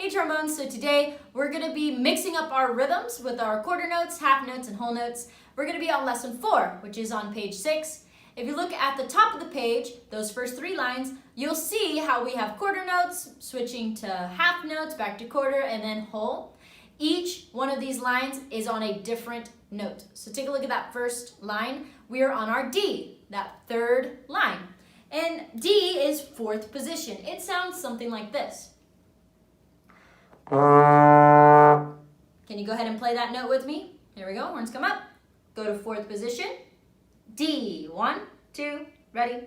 Hey Trombone, so today we're going to be mixing up our rhythms with our quarter notes, half notes, and whole notes. We're going to be on lesson 4, which is on page 6. If you look at the top of the page, those first 3 lines, you'll see how we have quarter notes, switching to half notes, back to quarter, and then whole. Each one of these lines is on a different note. So take a look at that first line. We are on our D, that third line. And D is 4th position. It sounds something like this. Can you go ahead and play that note with me? Here we go, horns come up. Go to 4th position. D, 1, 2, ready.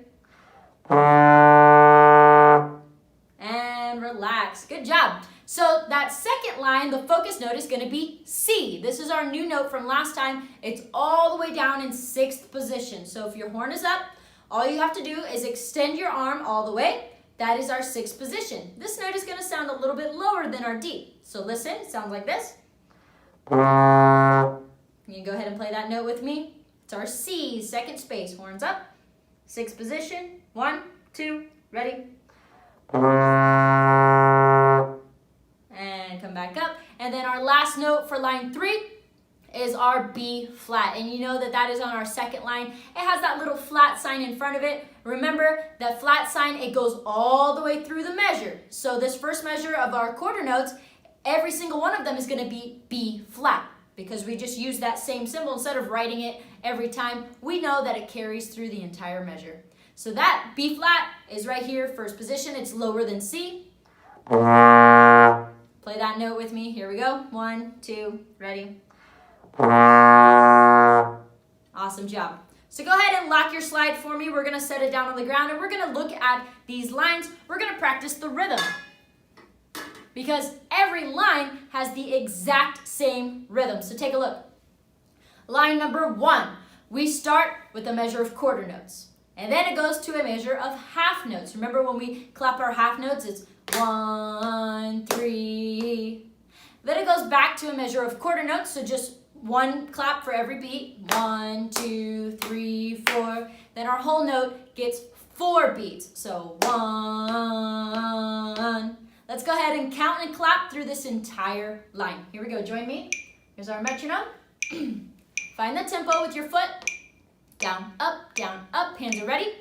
And relax, good job. So that second line, the focus note is gonna be C. This is our new note from last time. It's all the way down in 6th position. So if your horn is up, all you have to do is extend your arm all the way. That is our 6th position. This note is going to sound a little bit lower than our D. So listen, it sounds like this. You can go ahead and play that note with me. It's our C, 2nd space. Horns up. 6th position. 1, 2, ready. And come back up. And then our last note for line 3 is our B flat, and you know that that is on our second line. It has that little flat sign in front of it. Remember that flat sign, it goes all the way through the measure. So this first measure of our quarter notes, every single one of them is going to be B flat because we just use that same symbol instead of writing it every time. We know that it carries through the entire measure. So that B flat is right here, 1st position. It's lower than C. Play that note with me. Here we go. 1, 2, ready. Awesome job. So go ahead and lock your slide for me. We're going to set it down on the ground and we're going to look at these lines. We're going to practice the rhythm because every line has the exact same rhythm. So take a look. Line number 1, we start with a measure of quarter notes and then it goes to a measure of half notes. Remember when we clap our half notes, it's 1, 3. Then it goes back to a measure of quarter notes, so just 1 clap for every beat. 1, 2, 3, 4. Then our whole note gets 4 beats. So 1. Let's go ahead and count and clap through this entire line. Here we go. Join me. Here's our metronome. Find the tempo with your foot. Down, up, down, up. Hands are ready.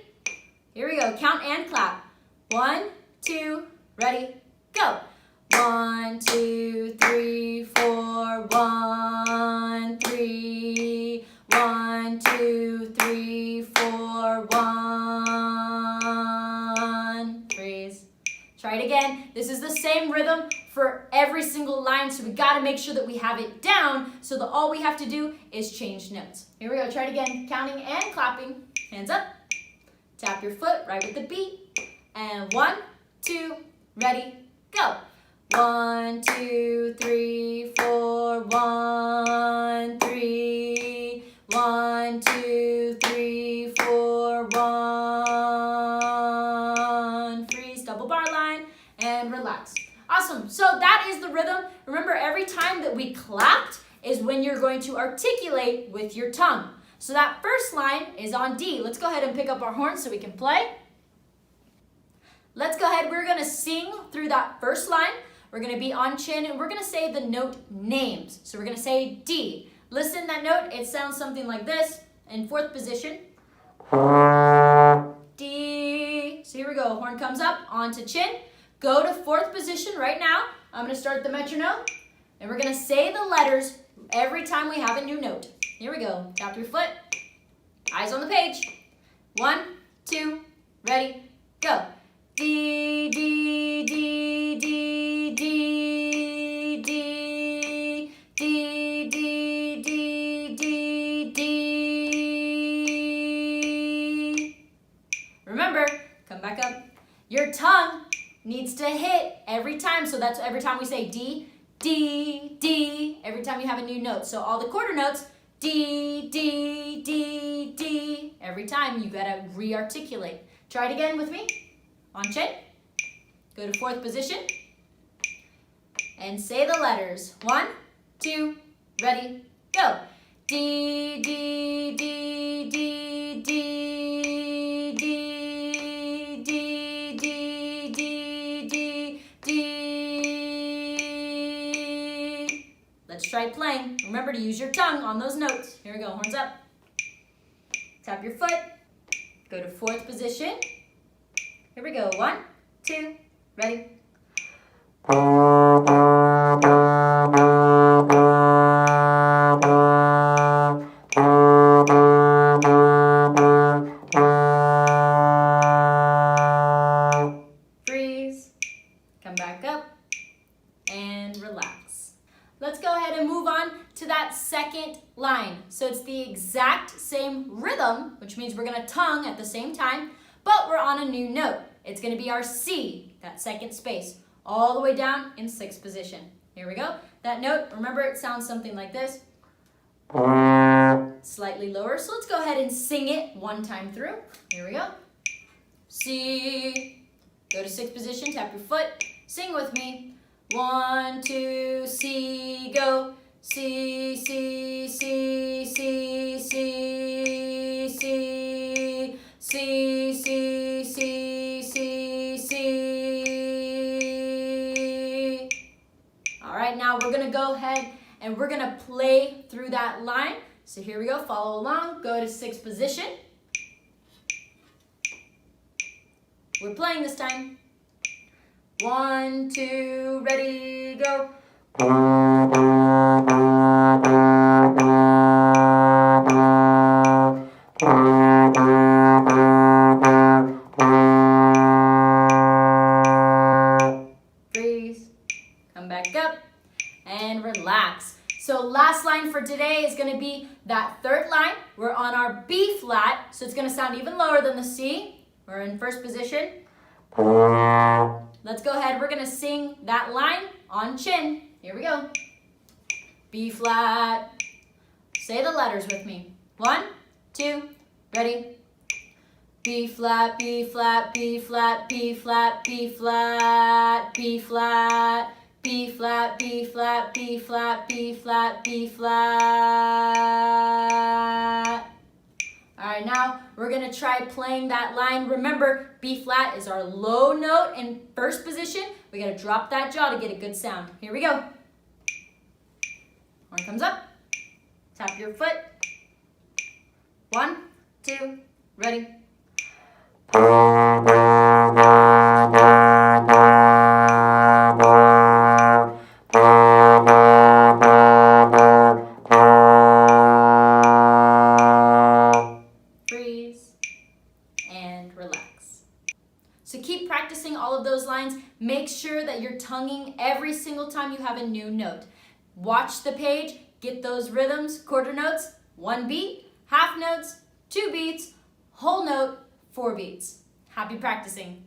Here we go. Count and clap. 1, 2, ready, go. 1, 2, 3, 4, 1, 3, 1, 2, 3, 4, 1. Freeze. Try it again. This is the same rhythm for every single line, so we got to make sure that we have it down so that all we have to do is change notes. Here we go. Try it again. Counting and clapping. Hands up. Tap your foot right with the beat. And 1, 2, ready, go. 1, 2, 3, 4, 1, 3, 1, 2, 3, 4, 1. Freeze, double bar line, and relax. Awesome, so that is the rhythm. Remember, every time that we clapped is when you're going to articulate with your tongue. So that first line is on D. Let's go ahead and pick up our horns so we can play. Let's go ahead, we're gonna sing through that first line. We're gonna be on chin and we're gonna say the note names. So we're gonna say D. Listen, that note, it sounds something like this in 4th position. D. So here we go, horn comes up, onto chin. Go to 4th position right now. I'm gonna start the metronome and we're gonna say the letters every time we have a new note. Here we go, tap your foot, eyes on the page. 1, 2, ready, go. D, D, D, D, D, D, D, D, D, D, D. Remember, come back up. Your tongue needs to hit every time, so that's every time we say D, D, D, every time you have a new note. So all the quarter notes, D, D, D, D, every time you gotta re-articulate. Try it again with me. On chin, go to 4th position, and say the letters. 1, 2, ready, go. D, D, D, D, D, D, D, D, D, D, D, try playing. Remember to use your tongue on those notes. Here we go, horns up. Tap your foot. Go to fourth position. Here we go, 1, 2, ready. Freeze, come back up, and relax. Let's go ahead and move on to that second line. So it's the exact same rhythm, which means we're gonna tongue at the same time, but we're on a new note. It's gonna be our C, that second space, all the way down in sixth position. Here we go. That note, remember it sounds something like this. Slightly lower, so let's go ahead and sing it one time through. Here we go. C, go to sixth position, tap your foot, sing with me. 1, 2, C, go. C, C, C, C, C, C, C, C, C, C, C. All right, now we're gonna go ahead and we're gonna play through that line. So here we go, follow along, go to sixth position. We're playing this time. 1, 2, ready, go. Freeze, come back up, and relax. So last line for today is gonna be that third line. We're on our B flat, so it's gonna sound even lower than the C. We're in first position. Let's go ahead, we're gonna sing that line on chin. Here we go. B flat. Say the letters with me. 1, 2, ready. B flat, B flat, B flat, B flat, B flat, B flat, B flat, B flat, B flat, B flat, B flat. All right, now we're gonna try playing that line. Remember, B flat is our low note in first position. We gotta drop that jaw to get a good sound. Here we go. Horn comes up, tap your foot. 1, 2, ready. Freeze and relax. So keep practicing all of those lines. Make sure that you're tonguing every single time you have a new note. Watch the page, get those rhythms, quarter notes, 1 beat, half notes, 2 beats, whole note, 4 beats. Happy practicing.